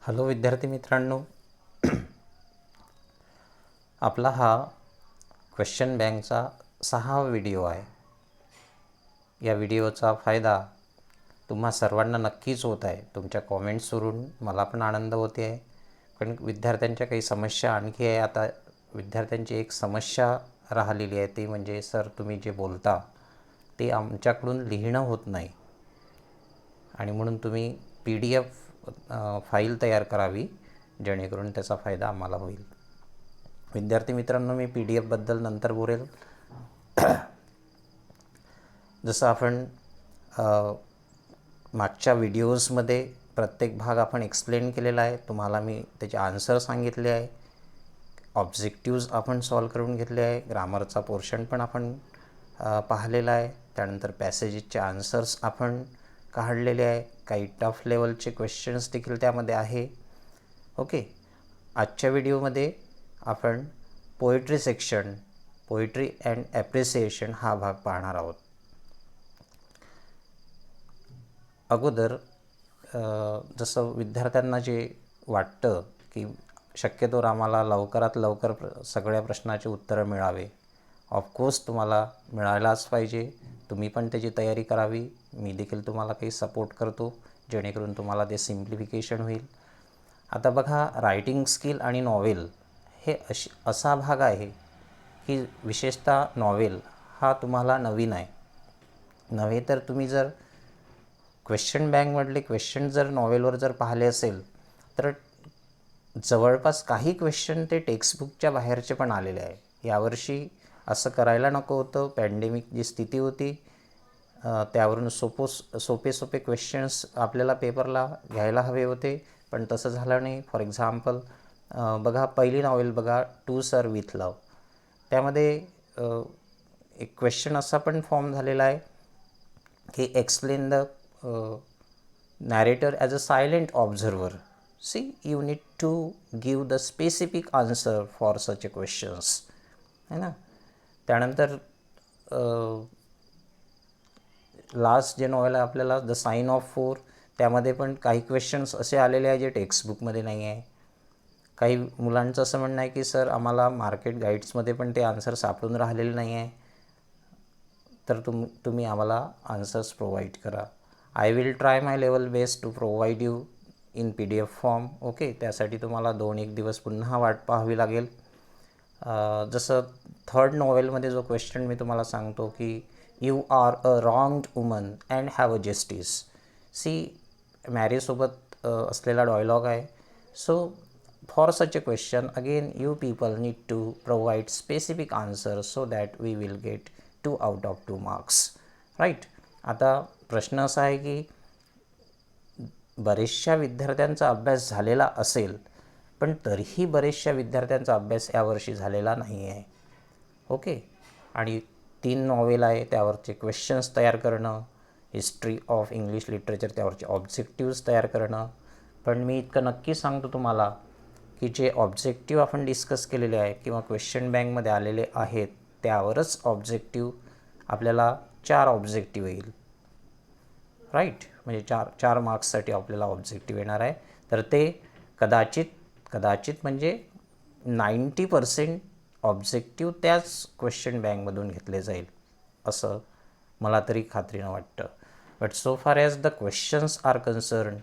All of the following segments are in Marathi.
हॅलो विद्यार्थी मित्रांनो, आपला हा क्वेश्चन बँकचा 6वा व्हिडिओ आहे. या व्हिडिओचा फायदा तुम्हा सर्वांना नक्कीच होत आहे. तुमच्या कॉमेंट्सवरून मला पण आनंद होते आहे. पण विद्यार्थ्यांच्या काही समस्या आणखी आहे. आता विद्यार्थ्यांची एक समस्या राहिलेली आहे, ती म्हणजे सर तुम्ही जे बोलता ते आमच्याकडून लिहिणं होत नाही आणि म्हणून तुम्ही PDF फाईल तयार करावी, जेणेकरून त्याचा फायदा आम्हाला होईल. विद्यार्थी मित्रांनो, मी PDF बद्दल नंतर बोलेल. जसं आपण मागच्या व्हिडिओजमध्ये प्रत्येक भाग आपण एक्सप्लेन केलेला आहे. तुम्हाला मी त्याचे आन्सर सांगितले आहे. ऑब्जेक्टिव्ज आपण सॉल्व करून घेतले आहे. ग्रामरचा पोर्शन पण आपण पाहिलेला आहे. त्यानंतर पॅसेजेसचे आन्सर्स आपण काढलेले आहे. काही टफ लेवलचे क्वेश्चन्स देखील त्यामध्ये आहे. ओके, आजच्या व्हिडिओमध्ये आपण poetry section, poetry and appreciation हा भाग पाहणार आहोत. अगोदर जसं विद्यार्थ्यांना जे वाटतं की शक्यतोवर आम्हाला लवकरात लवकर सगळ्या प्रश्नाचे उत्तरं मिळावे. ऑफकोर्स तुम्हाला मिळायलाच पाहिजे. तुम्ही पण त्याची तयारी करावी. मी देखील तुम्हाला काही सपोर्ट करतो, जेणेकरून तुम्हाला ते सिम्प्लिफिकेशन होईल. आता बघा, रायटिंग स्किल आणि नॉवेल हे असा भाग आहे की विशेषतः नॉवेल हा तुम्हाला नवीन आहे. नव्हे तर तुम्ही जर क्वेश्चन बँकमधले क्वेश्चन जर नॉवेलवर जर पाहिले असेल तर जवळपास काही क्वेश्चन ते टेक्स्टबुकच्या बाहेरचे पण आलेले आहे. यावर्षी असं करायला नको होतं. पॅन्डेमिक जी स्थिती होती त्यावरून सोपे क्वेश्चन्स आपल्याला पेपरला घ्यायला हवे होते, पण तसं झालं नाही. फॉर एक्झाम्पल बघा, पहिली नॉवेल बघा, टू सर विथ लव. त्यामध्ये एक क्वेश्चन असा पण फॉर्म झालेला आहे की explain the narrator as a silent observer. See, you need to give the specific answer for such a questions, है ना. त्यानंतर लास्ट जे नॉवेल आहे आपल्याला द साइन ऑफ 4, त्यामध्ये पण काही क्वेश्चन्स असे आलेले आहे जे टेक्स्टबुकमध्ये नाही आहे. काही मुलांचं असं म्हणणं आहे की सर आम्हाला मार्केट गाईड्समध्ये पण ते आन्सर सापडून राहिलेले नाही आहे, तर तुम्ही आम्हाला आन्सर्स प्रोव्हाइड करा. I will try my level best to provide you in PDF form. Okay, त्यासाठी तुम्हाला 2-1 दिवस पुन्हा वाट पाहावी लागेल. जसं थर्ड नॉवेलमध्ये जो क्वेश्चन मी तुम्हाला सांगतो की you are a wronged woman and have a justice. See, मॅरीसोबत असलेला डायलॉग आहे. So for such a question again you people need to provide specific answer so that we will get 2 out of 2 marks, right. आता प्रश्न असा आहे की बरेचशा विद्यार्थ्यांचा अभ्यास झालेला असेल, पण तरीही बरेचशा विद्यार्थ्यांचा अभ्यास यावर्षी झालेला नाही आहे. ओके, आणि 3 नॉवेल आहे, त्यावरचे क्वेश्चन्स तयार करणं, हिस्ट्री ऑफ इंग्लिश लिटरेचर त्यावरचे ऑब्जेक्टिव्ज तयार करणं. पण मी इतकं नक्की सांगतो तुम्हाला की जे ऑब्जेक्टिव्ह आपण डिस्कस केलेले आहे किंवा क्वेश्चन बँकमध्ये आलेले आहेत त्यावरच ऑब्जेक्टिव्ह आपल्याला 4 ऑब्जेक्टिव्ह येईल, राईट. म्हणजे 4 मार्क्ससाठी आपल्याला ऑब्जेक्टिव्ह येणार आहे. तर ते कदाचित म्हणजे 90% ऑब्जेक्टिव्ह त्याच क्वेश्चन बँकमधून घेतले जाईल, असं मला तरी खात्रीनं वाटतं. But so far as the questions are concern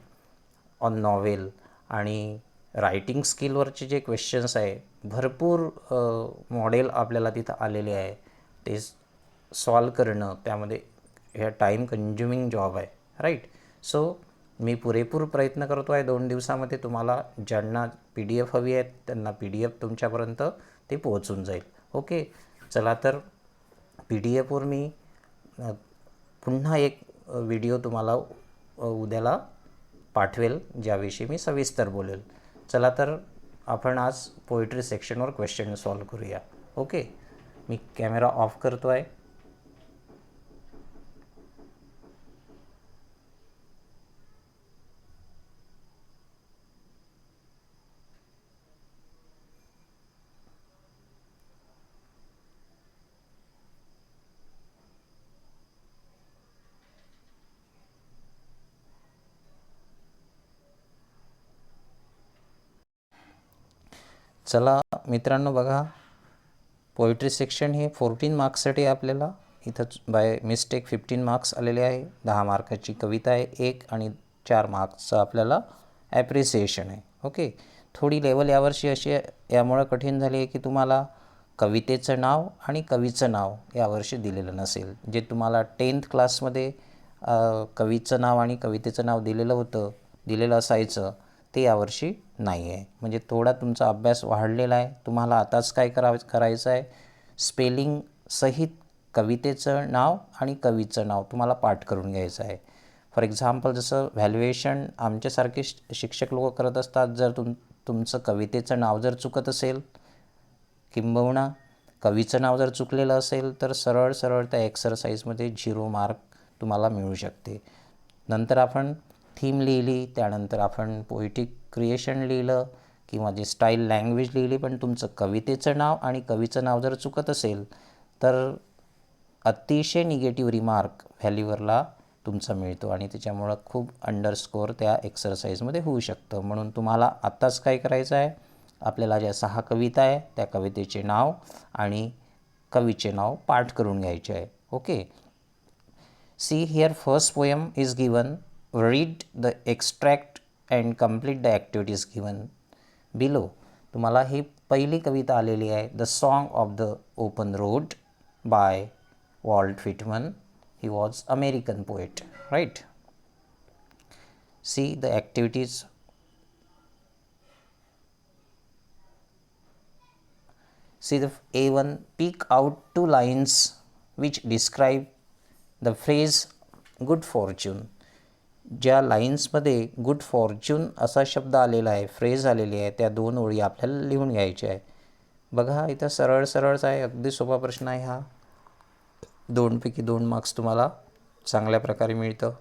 on novel आणि रायटिंग स्किलवरचे जे क्वेश्चन्स आहे, भरपूर मॉडेल आपल्याला तिथं आलेले आहे. ते सॉल्व करणं त्यामध्ये ह्या टाईम कन्झ्युमिंग जॉब आहे, राईट. सो मी पुरेपूर प्रयत्न करतो आहे 2 दिवसामध्ये तुम्हाला ज्यांना PDF हवी आहेत त्यांना PDF तुमच्यापर्यंत ते पोहोचून जाईल. ओके, चला तर PDF वर मी पुन्हा एक व्हिडिओ तुम्हाला उद्याला पाठवेल, ज्याविषयी मी सविस्तर बोलेल. चला तर आपण आज पोएट्री सेक्शनवर क्वेश्चन सॉल्व करूया. ओके, मी कॅमेरा ऑफ करतो आहे. चला मित्रांनो बघा, पोएट्री सेक्शन हे 14 मार्क्ससाठी आपल्याला इथं बाय मिस्टेक 15 मार्क्स आलेले आहे. 10 मार्काची कविता आहे एक आणि 4 मार्क्सचं आपल्याला ॲप्रिसिएशन आहे. ओके, थोडी लेवल यावर्षी अशी यामुळं कठीण झाली आहे की तुम्हाला कवितेचं नाव आणि कवीचं नाव यावर्षी दिलेलं नसेल. जे तुम्हाला 10th क्लासमध्ये कवीचं नाव आणि कवितेचं नाव दिलेलं असायचं ते यावर्षी नाही आहे. म्हणजे थोडा तुमचा अभ्यास वाढलेला आहे. तुम्हाला आताच काय करायचं आहे, स्पेलिंग सहित कवितेचं नाव आणि कवीचं नाव तुम्हाला पाठ करून घ्यायचं आहे. फॉर एक्झाम्पल जसं व्हॅल्युएशन आमच्यासारखे शिक्षक लोक करत असतात. जर तुमचं कवितेचं नाव जर चुकत असेल किंबहुना कवीचं नाव जर चुकलेलं असेल तर सरळ त्या एक्सरसाइजमध्ये 0 मार्क तुम्हाला मिळू शकते. नंतर आपण थीम लिहिली, त्यानंतर आपण पोएटिक क्रिएशन लिहिलं किंवा जे स्टाईल लँग्वेज लिहिली, पण तुमचं कवितेचं नाव आणि कवीचं नाव जर चुकत असेल तर अतिशय निगेटिव्ह रिमार्क व्हॅल्यूवरला तुमचा मिळतो आणि त्याच्यामुळं खूप अंडरस्कोअर त्या एक्सरसाइजमध्ये होऊ शकतं. म्हणून तुम्हाला आत्ताच काय करायचं आहे, आपल्याला ज्या 6 कविता आहे त्या कवितेचे नाव आणि कवीचे नाव पाठ करून घ्यायचे आहे. Okay, see here first poem is given. Read the extract and complete the activities given below. तुम्हाला ही पहिली कविता आलेली आहे, the song of the open road by Walt Whitman. He was American poet, right? See the activities. See the A1, pick out 2 lines which describe the phrase good fortune. ज्या लाईन्समध्ये गुड फॉर्च्यून असा शब्द आलेला आहे, फ्रेज आलेली आहे, त्या 2 ओळी आपल्याला लिहून घ्यायच्या आहे. बघा इथं सरळच आहे, अगदी सोपा प्रश्न आहे हा. 2 पैकी 2 मार्क्स तुम्हाला चांगल्या प्रकारे मिळतं.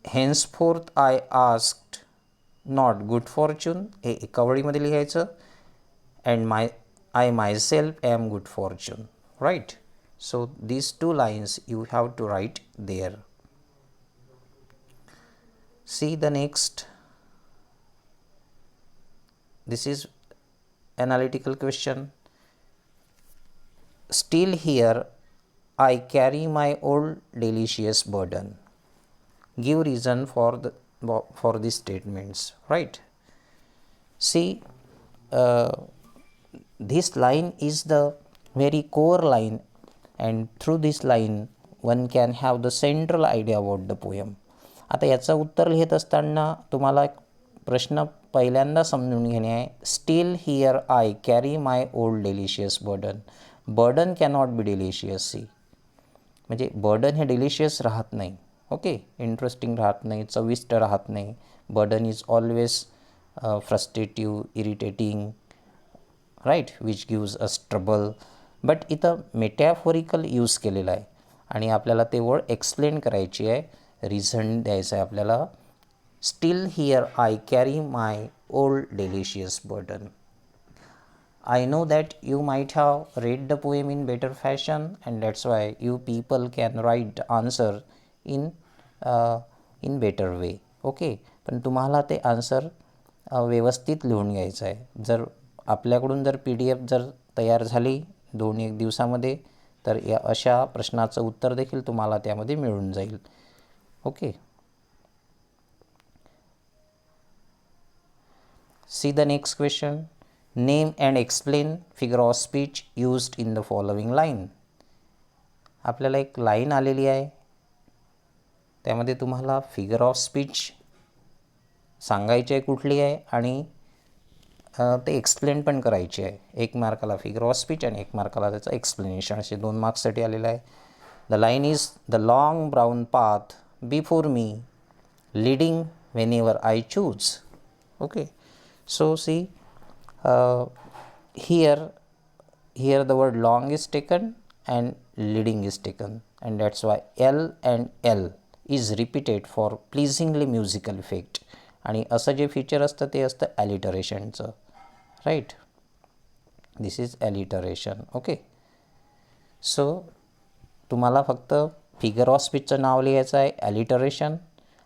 Henceforth I asked not good fortune हे एका वळीमध्ये लिहायचं. And I myself am good fortune, right. So these 2 lines you have to write there. See the next. This is analytical question. Still here I carry my old delicious burden. Give reason for these statements, right? See, this line is the very core line, and through this line one can have the central idea about the poem. आता याचं उत्तर लिहित असताना तुम्हाला प्रश्न पहिल्यांदा समजून घेणे आहे. Still here I carry my old delicious burden. Burden cannot be delicious. See म्हणजे बर्डन हे डिलिशियस राहत नाही. ओके, इंटरेस्टिंग राहत नाही, चविष्ट राहत नाही. Burden is always frustrative, irritating, right, which gives us trouble. But इथं मेटॅफोरिकल यूज केलेला आहे आणि आपल्याला ते वर्ड एक्सप्लेन करायची आहे, रिझन द्यायचं आहे आपल्याला. Steel here I carry my old delicious burden. I know that you might have read the poem in better fashion, and that's why you people can write the answer in better way. Okay, पण तुम्हाला ते आन्सर व्यवस्थित लिहून घ्यायचं आहे. जर आपल्याकडून जर PDF जर तयार झाली 2-1 दिवसामध्ये तर या अशा प्रश्नाचं उत्तर देखील तुम्हाला त्यामध्ये मिळून जाईल. Okay, C the next question. Name and explain figure of speech used in the following line. आपल्याला एक लाईन आलेली आहे, त्यामध्ये तुम्हाला फिगर ऑफ स्पीच सांगायची आहे कुठली आहे आणि ते एक्सप्लेन पण करायची आहे. 1 मार्काला फिगर ऑफ स्पीच आणि 1 मार्काला त्याचं एक्सप्लेनेशन, असे 2 मार्क्ससाठी आलेलं आहे. The line is the long brown path before me leading wherever I choose. Okay, so see here the word long is taken and leading is taken, and that's why L and L is repeated for pleasingly musical effect. आणि असं जे फीचर असतं ते असतं ॲलिटरेशनचं, right. This is alliteration. Okay, so तुम्हाला फक्त फिगर ऑफ स्पीचचं नाव लिहायचं आहे, ॲलिटरेशन,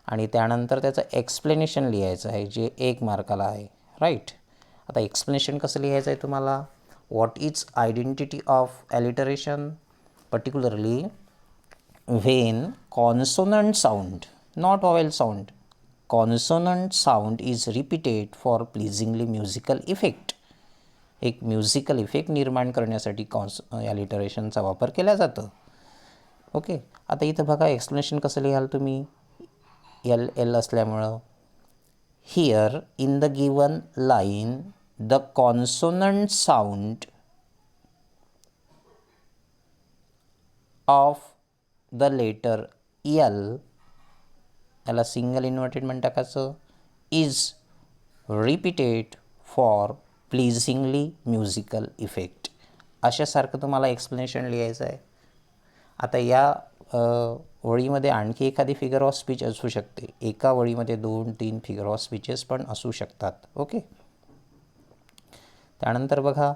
आणि त्यानंतर त्याचं एक्सप्लेनेशन लिहायचं आहे जे 1 मार्काला आहे, राईट. आता एक्सप्लेनेशन कसं लिहायचं आहे तुम्हाला. What is identity of alliteration, particularly when consonant sound, not vowel sound, consonant sound is repeated for pleasingly musical effect. एक म्युझिकल इफेक्ट निर्माण करण्यासाठी ॲलिटरेशनचा वापर केला जातो. ओके, आता इथं बघा एक्सप्लेनेशन कसं लिहाल तुम्ही, एल एल असल्यामुळं. Here in the given line the consonant sound of the letter L, याला सिंगल इन्व्हर्टेड टाकायचं, is repeated for pleasingly musical effect. अशासारखं तुम्हाला एक्सप्लेनेशन लिहायचं आहे. आता या वळीमध्ये आणखी एखादी फिगर ऑफ स्पीच असू शकते. एका वळीमध्ये 2-3 फिगर ऑफ स्पीचेस पण असू शकतात. ओके, त्यानंतर बघा,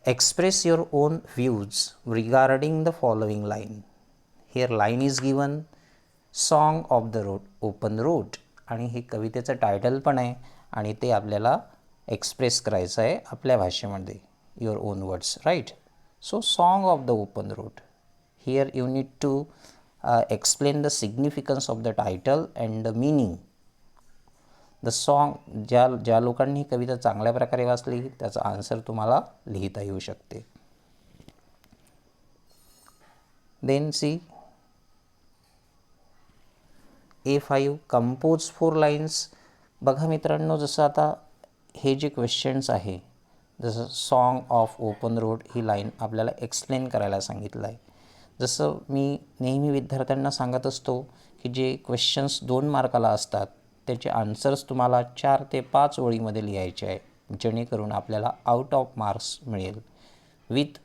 express your on views regarding the following line. Here line is given, song of the road open road, आणि हे कवितेचं टायटल पण आहे आणि ते आपल्याला एक्सप्रेस करायचं आहे आपल्या भाषेमध्ये, your own words, right. So song of the open road. Here you need to explain the significance of the title and the meaning. The song, ज्या लोकांनी कविता चांगल्या प्रकारे वाचली त्याचा आन्सर तुम्हाला लिहिता येऊ शकते. Then see A5, compose 4 lines. बघा मित्रांनो, जसं आता हे जे क्वेश्चन्स आहे, जसं सॉन्ग ऑफ ओपन रोड ही लाईन आपल्याला एक्सप्लेन करायला सांगितलं आहे. जसं मी नेहमी विद्यार्थ्यांना सांगत असतो की जे क्वेश्चन्स 2 मार्काला असतात त्याचे आन्सर्स तुम्हाला 4 ते 5 ओळीमध्ये लिहायचे आहे, जेणेकरून आपल्याला आउट ऑफ मार्क्स मिळेल. विथ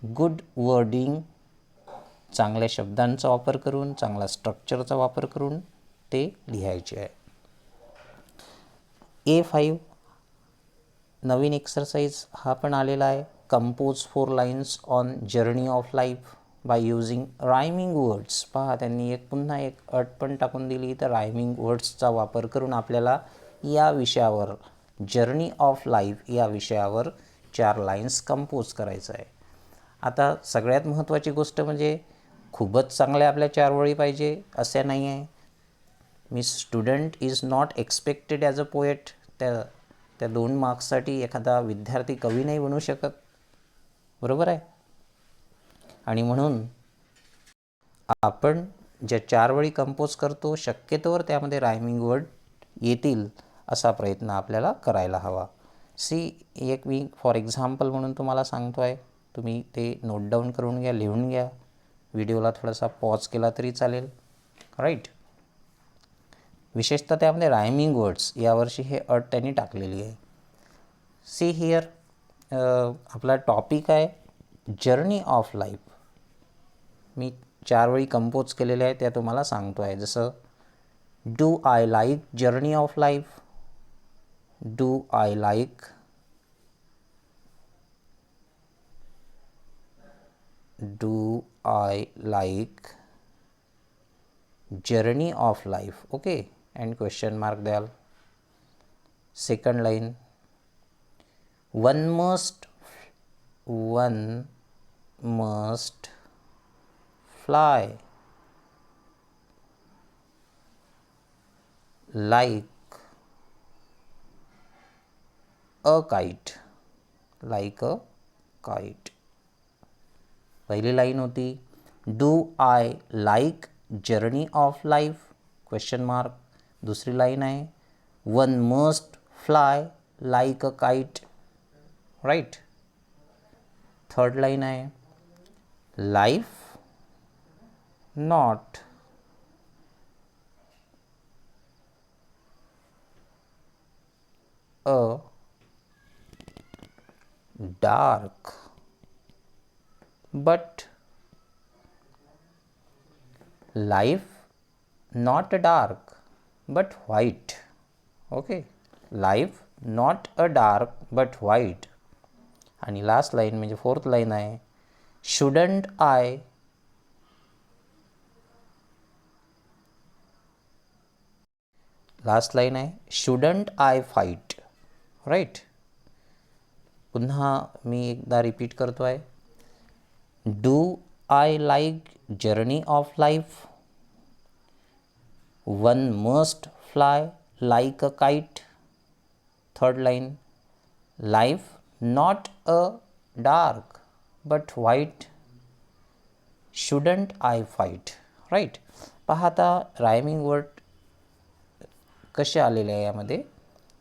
गुड वर्डिंग, चांगल्या शब्दांचा वापर करून, चांगला स्ट्रक्चरचा वापर करून ते लिहायचे आहे. A5 नवीन एक्सरसाइज हा पण आलेला आहे. Compose 4 lines on journey of life by using rhyming words. पहा, त्यांनी पुन्हा एक अट पण टाकून दिली, तर रायमिंग वर्ड्सचा वापर करून आपल्याला या विषयावर, जर्नी ऑफ लाईफ या विषयावर 4 लाईन्स कंपोज करायचं आहे. आता सगळ्यात महत्त्वाची गोष्ट म्हणजे खूपच चांगल्या आपल्या 4 ओळी पाहिजे असे नाही आहे. मी student is not expected as a poet. त्या 2 मार्क्ससाठी एखादा विद्यार्थी कवी नाही बनू शकत, बरोबर आहे. आणि म्हणून आपण ज्या 4 वळी कंपोज करतो शक्यतोवर त्यामध्ये रायमिंग वर्ड येतील असा प्रयत्न आपल्याला करायला हवा. एक मी फॉर एक्झाम्पल म्हणून तुम्हाला सांगतो आहे, तुम्ही ते नोट डाऊन करून घ्या, लिहून घ्या. व्हिडिओला थोडासा पॉज केला तरी चालेल, राईट. विशेषतः त्यामध्ये रायमिंग वर्ड्स यावर्षी हे अट त्यांनी टाकलेली आहे. सी हिअर, आपला टॉपिक आहे जर्नी ऑफ लाईफ. मी 4 वेळी कंपोज केलेले आहे त्या तुम्हाला सांगतो आहे. जसं do I like journey of life, do I like, do I like journey of life. Okay, and question mark द्याल. Second line, one must fly like a kite, like a kite. पहिली लाईन होती do I like journey of life, question mark. दुसरी लाईन आहे one must fly like a kite, right. Third line आहे life not a dark but life not dark but white. Okay, life not a dark but white. आणि लास्ट लाईन म्हणजे फोर्थ लाईन आहे shouldn't I लास्ट लाईन आहे शुडंट आय फाईट, राईट. पुन्हा मी एकदा रिपीट करतो आहे. Do I like journey of life, one must fly like a kite. Third line life not a dark but white, shouldn't I fight, right. पहा आता रायमिंग वर्ड कसे आलेले आहे यामध्ये.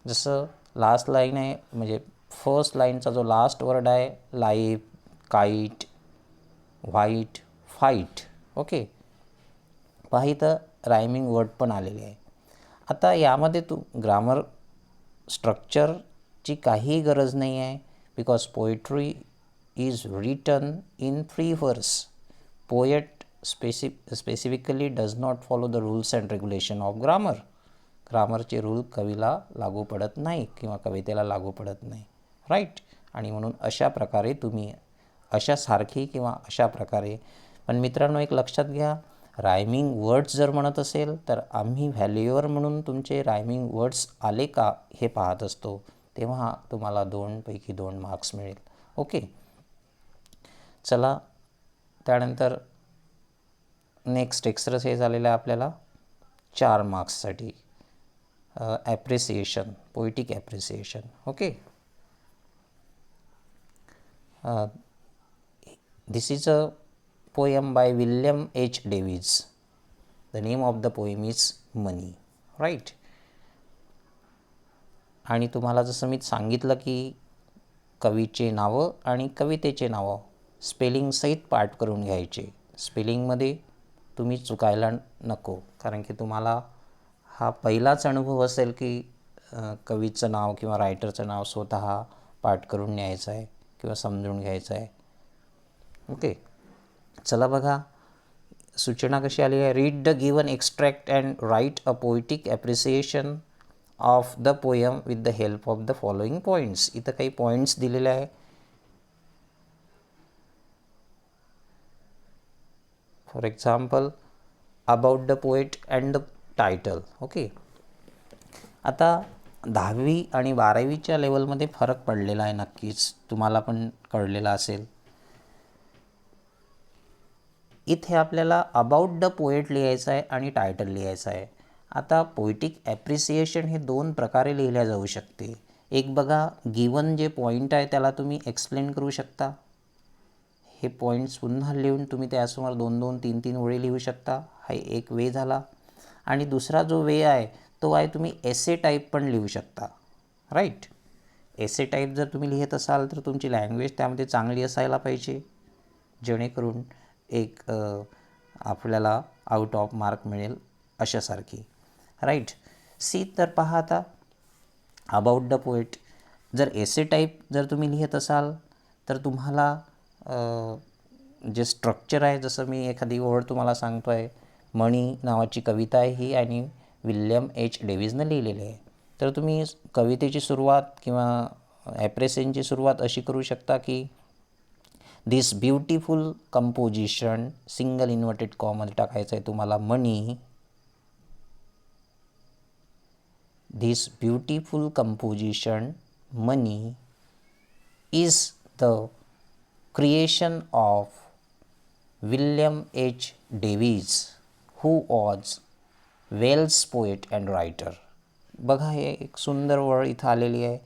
जसं लास्ट लाईन आहे म्हणजे फर्स्ट लाईनचा जो लास्ट वर्ड आहे life, kite, white, fight. Okay, पहा इथं रायमिंग वर्ड पण आलेले आहे. आता यामध्ये ग्रामर स्ट्रक्चरची काही गरज नाही आहे because poetry is written in free verse. Poet specifically does not follow the rules and regulation of grammar. ग्रामरचे रूल कवीला लागू पडत नाही किंवा कवितेला लागू पडत नाही, राईट. आणि म्हणून अशा प्रकारे तुम्ही अशासारखी किंवा अशा प्रकारे. पण मित्रांनो एक लक्षात घ्या, रायमिंग वर्ड्स जर म्हणत असेल तर आम्ही व्हॅल्युअर म्हणून तुमचे रायमिंग वर्ड्स आले का हे पाहत असतो, तेव्हा तुम्हाला 2 पैकी 2 मार्क्स मिळेल. ओके, चला त्यानंतर नेक्स्ट एक्सरसाइज आलेला आहे आपल्याला 4 मार्क्ससाठी. Appreciation, poetic appreciation. Okay, this is a poem by William H Davies. The name of the poem is money, right. आणि तुम्हाला जसं मी सांगितलं की कवीचे नावं आणि कवितेचे नावं स्पेलिंगसहित पाठ करून घ्यायचे. स्पेलिंगमध्ये तुम्ही चुकायला नको, कारण की तुम्हाला हा पहिलाच अनुभव असेल की कवीचं नाव किंवा रायटरचं नाव स्वतः पाठ करून न्यायचं आहे किंवा समजून घ्यायचं आहे. ओके, चला बघा सूचना कशी आली आहे. Read the given extract and write a poetic appreciation of the poem with the help of the following points. इथं काही पॉईंट्स दिलेले आहे. For example about the poet and the title. Okay, आता 10वी आणि 12वीच्या लेवलमध्ये फरक पडलेला आहे, नक्कीच तुम्हाला पण कळलेला असेल. इथे आपल्याला अबाउट द पोएट लिहायचं आहे आणि टायटल लिहायचं आहे. आता पोएटिक ॲप्रिसिएशन हे 2 प्रकारे लिहिल्या जाऊ शकते. एक बघा, गिवन जे पॉईंट आहे त्याला तुम्ही एक्सप्लेन करू शकता. हे पॉईंट्स पुन्हा लिहून तुम्ही त्यासमोर 2-2, 3-3 ओळी लिहू शकता. हा एक वे झाला. आणि दुसरा जो वे आहे तो आहे तुम्ही एसे टाईप पण लिहू शकता, राईट. एसे टाईप जर तुम्ही लिहित असाल तर तुमची लँग्वेज त्यामध्ये चांगली असायला पाहिजे, जेणेकरून एक आपल्याला आउट ऑफ मार्क मिळेल अशासारखी, राईट. सी, तर पहा आता अबाउट द पोएट जर एसे टाईप जर तुम्ही लिहित असाल तर तुम्हाला जे स्ट्रक्चर आहे, जसं मी एखादी ओळ तुम्हाला सांगतो आहे, मणी नावाची कविता आहे ही आणि विल्यम एच डेव्हिसनं लिहिलेली आहे. तर तुम्ही कवितेची सुरुवात किंवा ॲप्रिसिएशनची सुरुवात अशी करू शकता की this beautiful composition, single inverted कॉमध्ये टाकायचं आहे तुम्हाला money. This beautiful composition money is the creation of William H Davies who was Welsh poet and writer. बघा हे एक सुंदर वळ इथं आलेली आहे.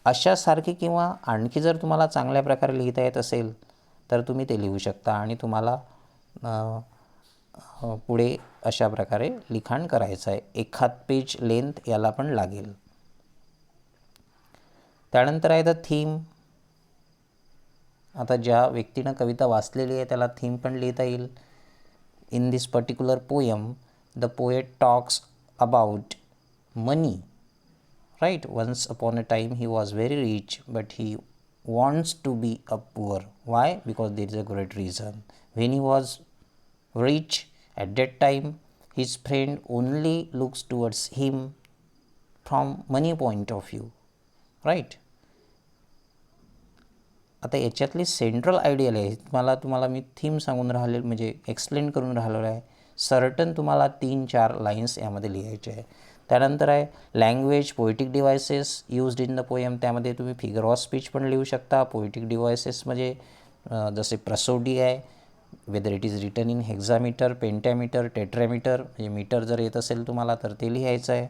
अशासारखी किंवा आणखी जर तुम्हाला चांगल्या प्रकारे लिहिता येत असेल तर तुम्ही ते लिहू शकता आणि तुम्हाला पुढे अशा प्रकारे लिखाण करायचं आहे. एखाद पेज लेंथ याला पण लागेल. त्यानंतर आहे द थीम. आता ज्या व्यक्तीनं कविता वाचलेली आहे त्याला थीम पण लिहिता येईल. In this particular poem the poet talks about money, right. Once upon a time he was very rich but he wants to be a poor. Why? Because there is a great reason. When he was rich at that time his friend only looks towards him from money point of view, right. आता याच्यातली सेंट्रल आयडियल आहे, तुम्हाला मी थीम सांगून राहिले म्हणजे एक्सप्लेन करून राहिलो आहे. सर्टन तुम्हाला 3-4 लाईन्स यामध्ये लिहायचे आहे. त्यानंतर आहे language, poetic devices used in the poem. त्यामध्ये तुम्ही फिगर ऑफ स्पीच पण लिहू शकता. पोएटिक डिव्हायसेस म्हणजे जसे प्रसोडी आहे, whether it is written in hexameter, pentameter, tetrameter, म्हणजे मीटर जर येत असेल तुम्हाला तर ते लिहायचं आहे.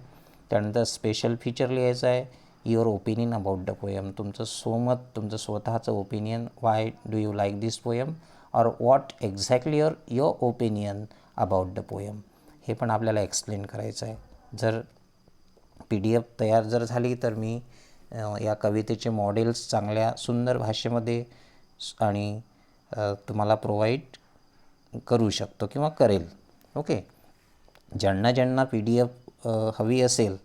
त्यानंतर स्पेशल फीचर लिहायचं आहे, your opinion about the poem, तुमचं स्वमत, तुमचं स्वतःचं opinion, why do you like this poem or what exactly your opinion about the poem, हे पण आपल्याला एक्सप्लेन करायचं आहे. जर PDF तयार जर झाली तर मी या कवितेचे मॉडेल्स चांगल्या सुंदर भाषेमध्ये आणि तुम्हाला प्रोव्हाइड करू शकतो किंवा करेल. ओके, ज्यांना PDF हवी असेल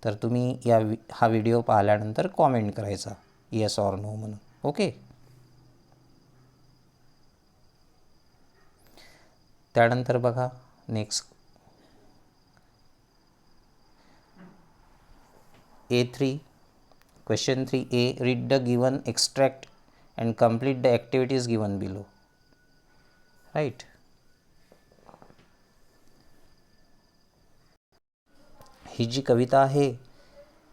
तर तुम्ही हा व्हिडिओ पाहिल्यानंतर कॉमेंट करायचा येस ऑर नो म्हणून. ओके, त्यानंतर बघा next A3 question 3A, read the given extract and complete the activities given below. Right. ही जी कविता आहे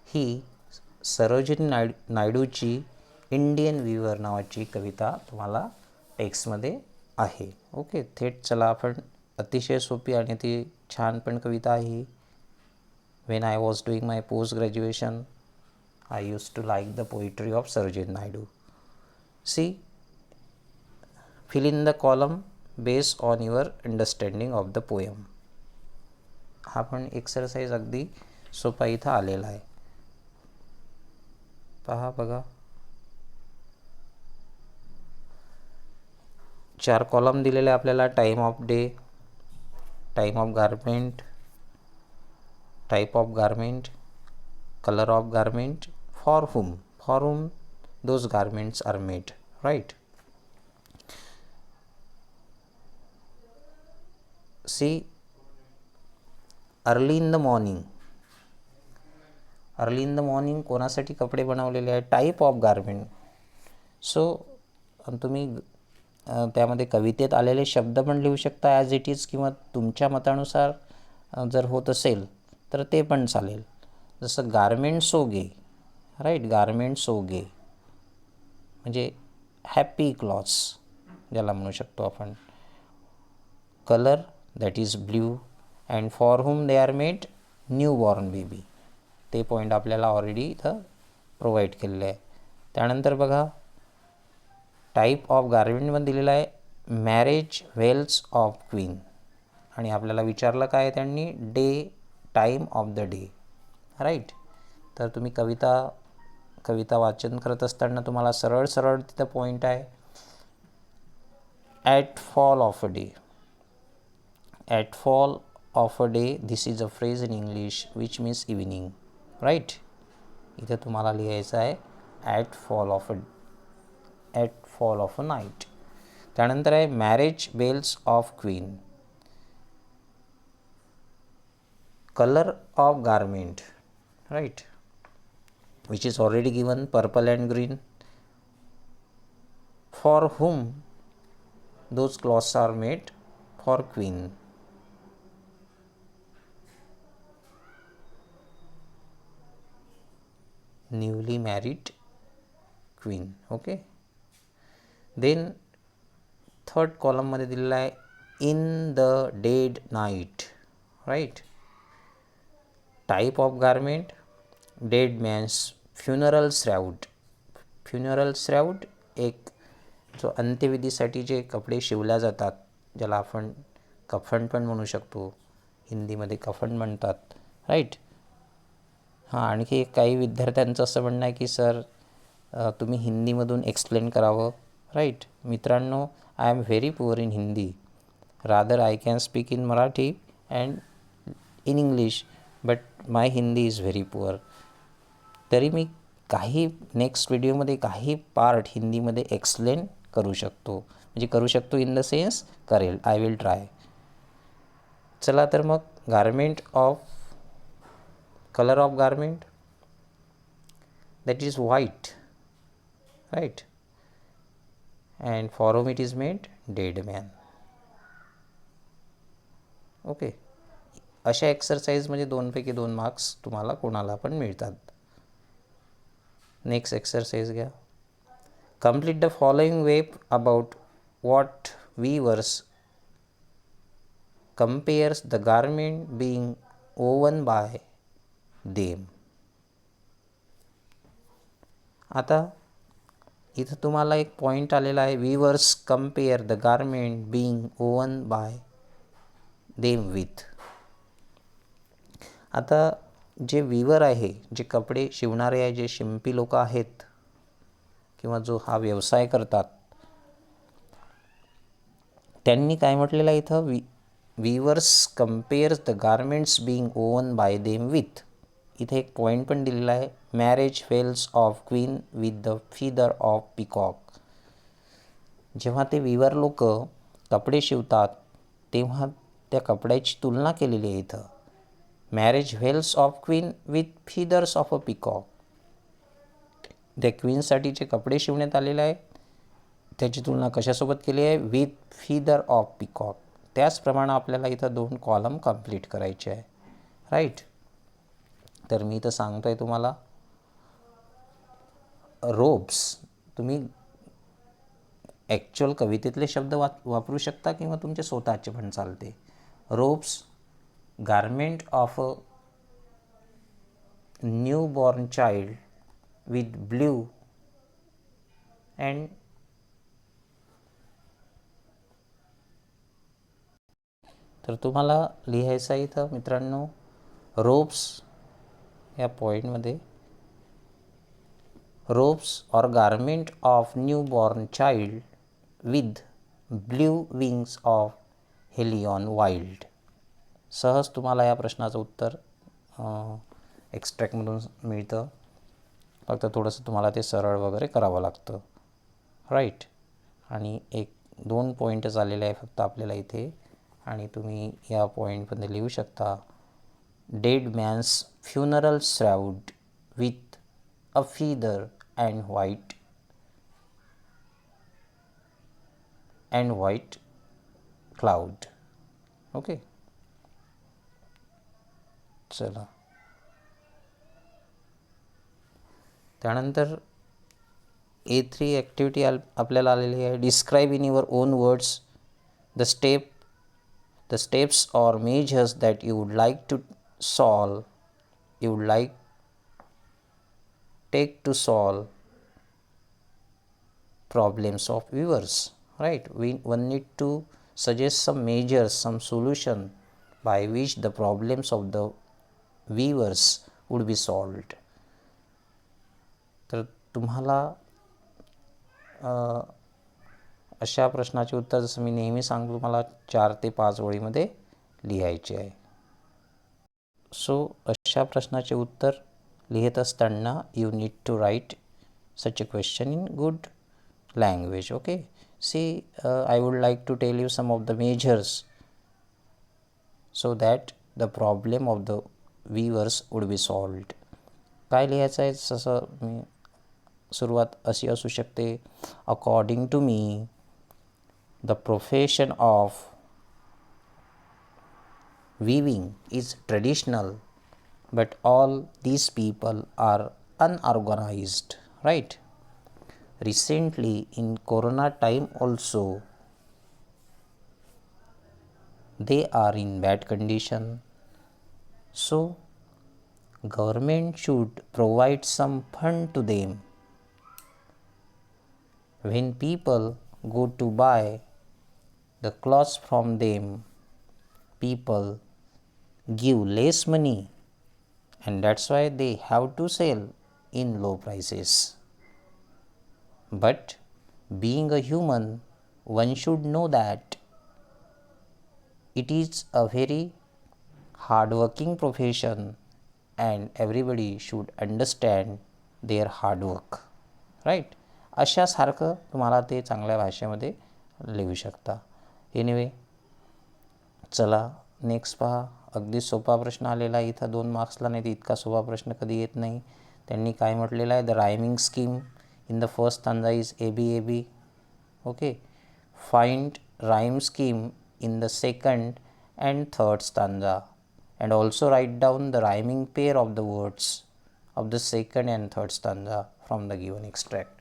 ही सरोजिनी नायडूची इंडियन व्ह्यूअर नावाची कविता तुम्हाला टेक्स्टमध्ये आहे. ओके, थेट चला आपण, अतिशय सोपी आणि ती छान पण कविता आहे. When I was doing my post graduation, I used to like the poetry of Sarojini Naidu. See, fill in the column based on your understanding of the poem. हा पण एक्सरसाइज अगदी सोपा इथं आलेला आहे. पहा बघा, 4 कॉलम दिलेले आपल्याला. Time of day, time of garment, type of garment, color of garment, for whom those garments are made, right? See, early in the morning कोणासाठी कपडे बनवलेले आहे, टाईप ऑफ गारमेंट. सो तुम्ही त्यामध्ये कवितेत आलेले शब्द पण लिहू शकता ॲज इट इज, किंवा तुमच्या मतानुसार जर होत असेल तर ते पण चालेल. जसं गारमेंट सोगे, राईट, गारमेंट सोगे म्हणजे हॅपी क्लॉथ्स ज्याला म्हणू शकतो आपण. Colour that is blue, and for hmm they are made, new born baby. ते पॉईंट आपल्याला ऑलरेडी इथं प्रोव्हाइड केलेलं आहे. त्यानंतर बघा, टाईप ऑफ गारमेंटमध्ये दिलेला आहे मॅरेज वेल्स ऑफ क्वीन, आणि आपल्याला विचारलं काय त्यांनी, day, time of the day, right. तर तुम्ही कविता वाचन करत असताना तुम्हाला सरळ तिथं पॉईंट आहे, at fall of a day. At fall of a day, this is a phrase in English which means evening, right. इथं तुम्हाला लिहायचं आहे at fall of a night. त्यानंतर आहे marriage bells of queen, colour of garment, right, which is already given, purple and green. For whom those clothes are made, for queen. Newly married queen. Okay, then third column मध्ये दिलेला आहे in the dead night, right. Type of garment, dead man's funeral shroud. Funeral shroud एक जो अंत्यविधीसाठी जे कपडे शिवल्या जातात, ज्याला आपण कफन पण म्हणू शकतो, हिंदीमध्ये कफन म्हणतात, राईट. हां, आणखी एक काही विद्यार्थ्यांचं असं म्हणणं आहे की सर तुम्ही हिंदीमधून एक्सप्लेन करावं, राईट. मित्रांनो, I am very poor in Hindi, rather I can speak in Marathi and in English, but my Hindi is very poor. तरी मी काही नेक्स्ट व्हिडिओमध्ये काही पार्ट हिंदीमध्ये एक्सप्लेन करू शकतो, म्हणजे करू शकतो इन द सेन्स करेल, आय विल ट्राय. चला तर मग, garment of, colour of garment that is white, right, and for whom it is made, dead man. Okay, अशा एक्सरसाइजमध्ये 2पैकी 2 मार्क्स तुम्हाला कोणाला पण मिळतात. नेक्स्ट एक्सरसाइज घ्या. Complete the following web about what weavers compares the garment being woven by them. आता इथं तुम्हाला एक पॉईंट आलेला आहे, weavers compare the garment being woven by them with. आता जे वीवर आहे, जे कपडे शिवणारे आहे, जे शिंपी लोक आहेत किंवा जो हा व्यवसाय करतात, त्यांनी काय म्हटलेलं आहे इथं, weavers compares the garments being woven by them with. इथे एक पॉईंट पण दिलेला आहे, marriage veils of queen with the feather of peacock. जेव्हा ते वीवर लोक कपडे शिवतात तेव्हा त्या कपड्याची तुलना केलेली आहे इथं. Marriage veils of queen with feathers of a peacock. त्या क्वीनसाठी जे कपडे शिवण्यात आलेले आहे त्याची तुलना कशासोबत केली आहे, विथ फिदर ऑफ पिकॉक. त्याचप्रमाणे आपल्याला इथं 2 कॉलम कंप्लीट करायचे आहे, राईट. तर मी इथं सांगतो आहे तुम्हाला, रोब्स तुम्ही ॲक्च्युअल कवितेतले शब्द वापरू शकता किंवा तुमचे स्वतःचे पण चालते. Robes garment of a new born child with blue and तर तुम्हाला लिहायचं आहे इथं मित्रांनो, रोब्स या पॉईंटमध्ये, robes or garment of new born child with blue wings of halcyon wild. सहज तुम्हाला या प्रश्नाचं उत्तर एक्स्ट्रॅक्टमधून मिळतं, फक्त थोडंसं तुम्हाला ते सरळ वगैरे करावं लागतं, राईट. आणि 1-2 पॉईंटच आलेले आहे फक्त आपल्याला इथे, आणि तुम्ही या पॉईंटमध्ये लिहू शकता, dead man's funeral shroud with a feather and white cloud. Okay, चला. त्यानंतर A3 ॲक्टिव्हिटी आपल्याला आलेली आहे, describe in your own words the steps or measures that you would like to take to solve problems of weavers, right. One need to suggest some measures, some solution by which the problems of the weavers would be solved. तर तुम्हाला अशा प्रश्नाचे उत्तर, जसं मी नेहमी सांगतो, तुम्हाला 4 ते 5 ओळीमध्ये लिहायचे आहे. सो अशा प्रश्नाचे उत्तर लिहित असताना you need to write such a question in good language. Okay, see I would like to tell you some of the measures so that the problem of the weavers would be solved. काय लिहायचं आहे, जसं मी सुरुवात अशी असू शकते, according to me the profession of weaving is traditional, but all these people are unorganized, right. Recently in corona time also they are in bad condition, so government should provide some fund to them. When people go to buy the clothes from them, people give less money, and that's why they have to sell in low prices. But being a human, one should know that it is a very hard-working profession and everybody should understand their hard work, right. अशासारखं तुम्हाला ते चांगल्या भाषेमध्ये लिहू शकता. एनिवे, चला नेक्स्ट पहा. अगदी सोपा प्रश्न आलेला आहे इथं 2 मार्क्सला, नाही तर इतका सोपा प्रश्न कधी येत नाही. त्यांनी काय म्हटलेलं आहे, the rhyming scheme in the first stanza is ABAB. Okay, find rhyme scheme in the second and third stanza and also write down the rhyming pair of the words of the second and third stanza from the given extract.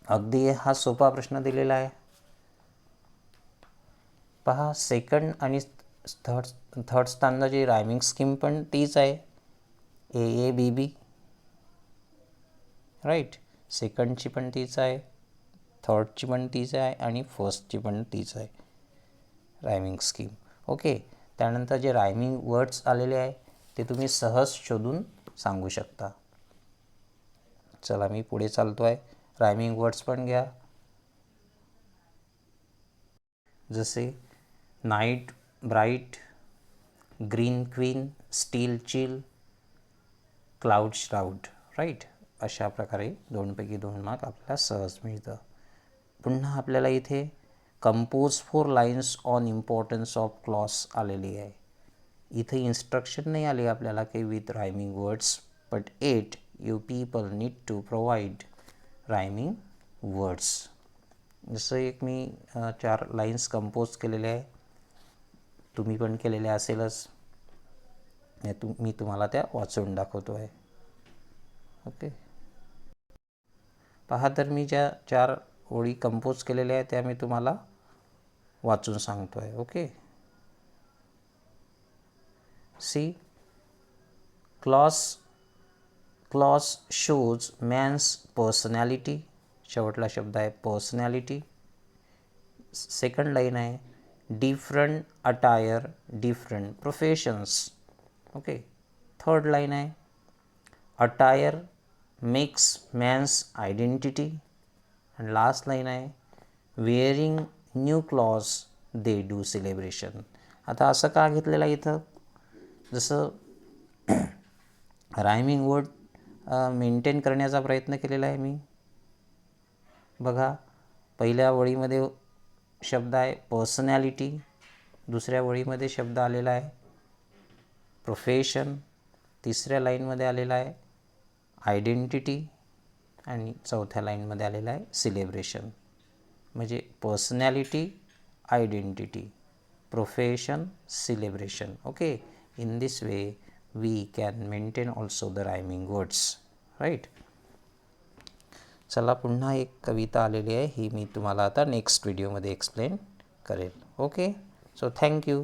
अगदी हा सोपा प्रश्न दिलेला आहे. पहा, सेकंड आणि थर्ड स्टांजाची रायमिंग स्कीम पण तीच आहे, ए बी बी, राईट. सेकंडची पण तीच आहे, थर्डची पण तीच आहे आणि फर्स्टची पण तीच आहे रायमिंग स्कीम. ओके. त्यानंतर जे रायमिंग वर्ड्स आलेले आहे ते तुम्ही सहज शोधून सांगू शकता. चला मी पुढे चालतो आहे. रायमिंग वर्ड्स पण घ्या. जसे night bright, green queen, steel chill, cloud shroud, right. अशा प्रकारे 2पैकी 2 मार्क आपल्याला सहज मिळतं. पुन्हा आपल्याला इथे compose 4 lines on importance of clothes आलेली आहे. इथे इन्स्ट्रक्शन नाही आली आपल्याला की with rhyming words, but 8 you people need to provide rhyming words. जसं एक मी 4 लाईन्स कंपोज केलेले आहे, तुम्ही पण केलेल्या असेलच. मी तुम्हाला त्या वाचून दाखवतो आहे. ओके. पहा, तर मी ज्या 4 ओळी कंपोज केलेल्या आहेत त्या मी तुम्हाला वाचून सांगतो आहे. Okay. See, clothes shows man's personality. शेवटला शब्द आहे पर्सनॅलिटी. सेकंड लाईन आहे different attire, different professions. Okay. Third line आहे attire makes man's identity. And last line आहे wearing new clothes they do celebration. आता असं का घेतलेलं आहे इथं? जसं रायमिंग वर्ड मेंटेन करण्याचा प्रयत्न केलेला आहे मी. बघा, पहिल्या वळीमध्ये शब्द आहे पर्सनॅलिटी, दुसऱ्या वळीमध्ये शब्द आलेला आहे प्रोफेशन, तिसऱ्या लाईनमध्ये आलेला आहे आयडेंटिटी आणि चौथ्या लाईनमध्ये आलेला आहे सेलिब्रेशन. म्हणजे personality, identity, profession, celebration. Okay. In this way we can maintain also the rhyming words, right. चला, पुन्हा एक कविता आलेली आहे, ही मी तुम्हाला आता नेक्स्ट व्हिडिओमध्ये एक्सप्लेन करेल. ओके. So thank you.